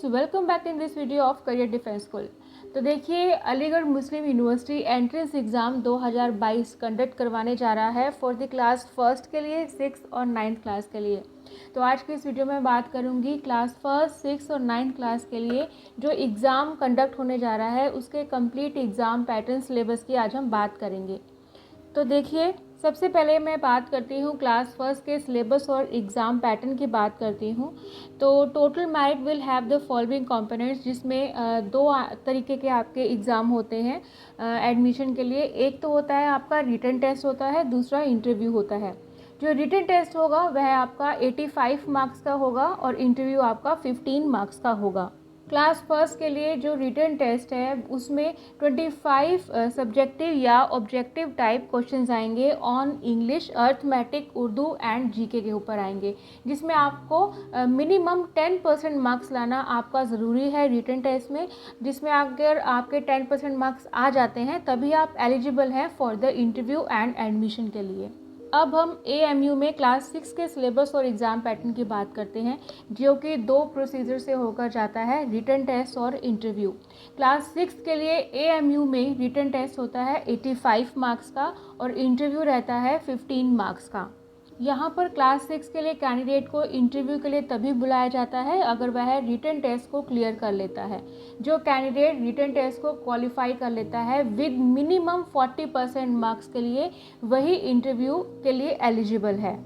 Welcome back in this video of career defence school. तो देखिए, अलीगढ़ मुस्लिम university entrance exam 2022 conduct करवाने जा रहा है फॉर द क्लास फर्स्ट के लिए, 6 और 9th क्लास के लिए। तो आज की इस वीडियो में बात करूंगी क्लास फर्स्ट, 6 और 9th क्लास के लिए जो एग्ज़ाम कंडक्ट होने जा रहा है उसके कंप्लीट एग्ज़ाम पैटर्न सिलेबस की आज हम बात करेंगे। तो देखिए, सबसे पहले मैं बात करती हूँ क्लास फर्स्ट के सिलेबस और एग्ज़ाम पैटर्न की बात करती हूँ। तो total merit will have the following components, जिसमें दो तरीके के आपके एग्ज़ाम होते हैं एडमिशन के लिए। एक तो होता है आपका रिटन टेस्ट होता है, दूसरा इंटरव्यू होता है। जो रिटन टेस्ट होगा वह आपका 85 मार्क्स का होगा और इंटरव्यू आपका 15 मार्क्स का होगा। क्लास फर्स्ट के लिए जो रिटन टेस्ट है उसमें 25 सब्जेक्टिव या ऑब्जेक्टिव टाइप क्वेश्चंस आएंगे on English, arithmetic, Urdu and GK के ऊपर आएंगे, जिसमें आपको मिनिमम 10% मार्क्स लाना आपका ज़रूरी है रिटन टेस्ट में। जिसमें अगर आपके 10% मार्क्स आ जाते हैं तभी आप एलिजिबल हैं for the interview and admission के लिए। अब हम AMU में क्लास 6 के सिलेबस और एग्ज़ाम पैटर्न की बात करते हैं, जो कि दो प्रोसीजर से होकर जाता है, रिटन टेस्ट और इंटरव्यू। क्लास 6 के लिए AMU में रिटन टेस्ट होता है 85 मार्क्स का और इंटरव्यू रहता है 15 मार्क्स का। यहाँ पर क्लास 6 के लिए कैंडिडेट को इंटरव्यू के लिए तभी बुलाया जाता है अगर वह रिटन टेस्ट को क्लियर कर लेता है। जो कैंडिडेट रिटन टेस्ट को क्वालिफाई कर लेता है विद मिनिमम 40% मार्क्स के लिए, वही इंटरव्यू के लिए एलिजिबल है।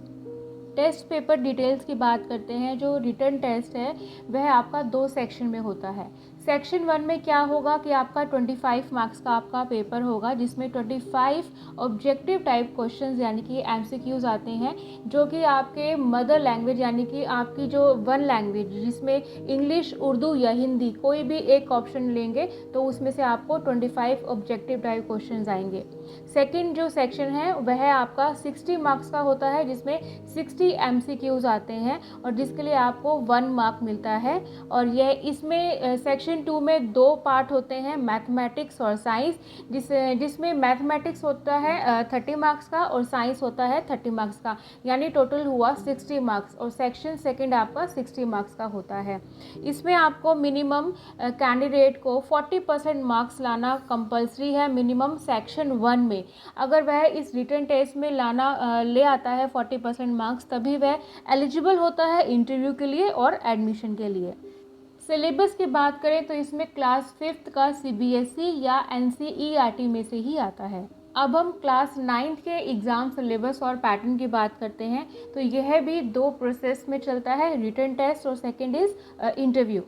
टेस्ट पेपर डिटेल्स की बात करते हैं। जो रिटन टेस्ट है वह आपका 2 सेक्शन में होता है। सेक्शन 1 में क्या होगा कि आपका 25 मार्क्स का आपका पेपर होगा, जिसमें 25 ऑब्जेक्टिव टाइप क्वेश्चंस यानी कि MCQs आते हैं, जो कि आपके मदर लैंग्वेज यानी कि आपकी जो वन लैंग्वेज, जिसमें इंग्लिश, उर्दू या हिंदी कोई भी एक ऑप्शन लेंगे तो उसमें से आपको 25 ऑब्जेक्टिव टाइप क्वेश्चंस आएंगे। सेकेंड जो सेक्शन है वह आपका 60 मार्क्स का होता है, जिसमें 60 MCQs आते हैं और जिसके लिए आपको 1 मार्क मिलता है। और यह इसमें सेक्शन 2 में 2 पार्ट होते हैं, मैथमेटिक्स और साइंस, जिसमें मैथमेटिक्स होता है 30 मार्क्स का और साइंस होता है 30 मार्क्स का, यानी टोटल हुआ 60 मार्क्स। और सेक्शन सेकंड आपका 60 मार्क्स का होता है। इसमें आपको मिनिमम कैंडिडेट को 40% मार्क्स लाना कंपलसरी है मिनिमम सेक्शन 1 में। अगर वह इस रिटन टेस्ट में ले आता है 40% मार्क्स, तभी वह एलिजिबल होता है इंटरव्यू के लिए और एडमिशन के लिए। सिलेबस की बात करें तो इसमें क्लास 5th का CBSE या NCERT में से ही आता है। अब हम क्लास 9th के एग्ज़ाम सिलेबस और पैटर्न की बात करते हैं। तो यह भी 2 प्रोसेस में चलता है, रिटन टेस्ट और second is interview.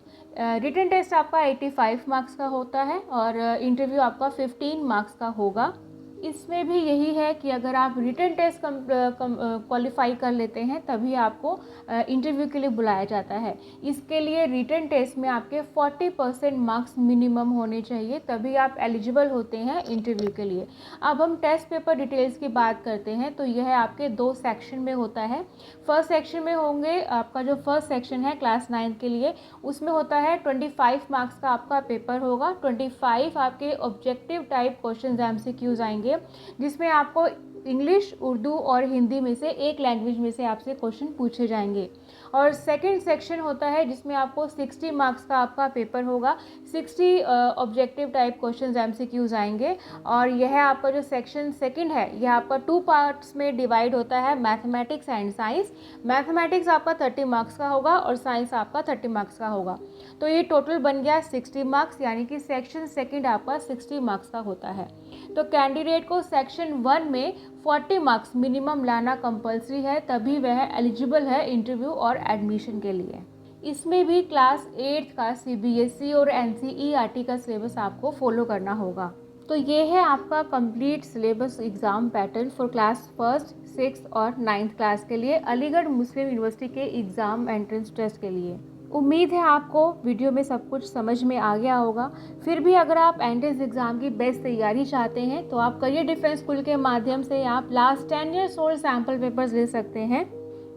Written test आपका 85 मार्क्स का होता है और इंटरव्यू आपका 15 मार्क्स का होगा। इसमें भी यही है कि अगर आप रिटन टेस्ट क्वालिफाई कर लेते हैं तभी आपको इंटरव्यू के लिए बुलाया जाता है। इसके लिए रिटन टेस्ट में आपके 40% मार्क्स मिनिमम होने चाहिए, तभी आप एलिजिबल होते हैं इंटरव्यू के लिए। अब हम टेस्ट पेपर डिटेल्स की बात करते हैं। तो यह आपके 2 सेक्शन में होता है। फर्स्ट सेक्शन में होंगे, आपका जो फर्स्ट सेक्शन है क्लास 9 के लिए, उसमें होता है 25 मार्क्स का आपका पेपर होगा। 25 आपके ऑब्जेक्टिव टाइप क्वेश्चन MCQs आएंगे, जिसमें आपको इंग्लिश, उर्दू और हिंदी में से एक लैंग्वेज में से आपसे क्वेश्चन पूछे जाएंगे। और सेकंड सेक्शन होता है जिसमें आपको 60 मार्क्स का आपका पेपर होगा। 60 ऑब्जेक्टिव टाइप क्वेश्चंस MCQs आएंगे। और यह आपका जो सेक्शन सेकंड है यह आपका 2 पार्ट्स में डिवाइड होता है, मैथमेटिक्स एंड साइंस। मैथमेटिक्स आपका 30 मार्क्स का होगा और साइंस आपका 30 मार्क्स का होगा। तो ये टोटल बन गया 60 मार्क्स, यानी कि सेक्शन सेकंड आपका 60 मार्क्स का होता है। तो कैंडिडेट को सेक्शन 1 में 40 मार्क्स मिनिमम लाना कंपलसरी है, तभी वह एलिजिबल है इंटरव्यू और एडमिशन के लिए। इसमें भी क्लास 8 का CBSE और NCERT का सिलेबस आपको फॉलो करना होगा। तो ये है आपका complete syllabus exam pattern for class first, 6 और 9th क्लास के लिए, अलीगढ़ मुस्लिम यूनिवर्सिटी के एग्ज़ाम एंट्रेंस टेस्ट के लिए। उम्मीद है आपको वीडियो में सब कुछ समझ में आ गया होगा। फिर भी अगर आप एंट्रेंस एग्ज़ाम की बेस्ट तैयारी चाहते हैं तो आप करियर डिफेंस स्कूल के माध्यम से आप last 10 years old sample papers ले सकते हैं।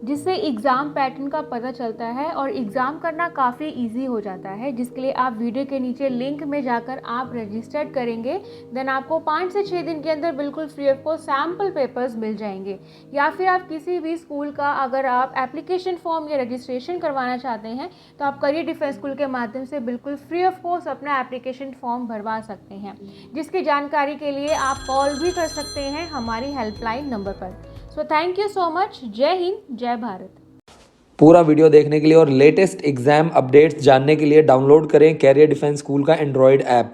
जिससे एग्ज़ाम पैटर्न का पता चलता है और एग्ज़ाम करना काफ़ी इजी हो जाता है, जिसके लिए आप वीडियो के नीचे लिंक में जाकर आप रजिस्टर्ड करेंगे। देन आपको 5 से 6 दिन के अंदर बिल्कुल free of cost sample papers मिल जाएंगे। या फिर आप किसी भी स्कूल का अगर आप एप्लीकेशन फॉर्म या रजिस्ट्रेशन करवाना चाहते हैं तो आप करियर डिफेंस स्कूल के माध्यम से बिल्कुल फ्री ऑफ कॉस्ट अपना एप्लीकेशन फॉर्म भरवा सकते हैं, जिसकी जानकारी के लिए आप कॉल भी कर सकते हैं हमारी हेल्पलाइन नंबर पर। So thank you so much. जय हिंद, जय भारत। पूरा वीडियो देखने के लिए और लेटेस्ट एग्जाम अपडेट्स जानने के लिए डाउनलोड करें कैरियर डिफेंस स्कूल का एंड्रॉयड ऐप।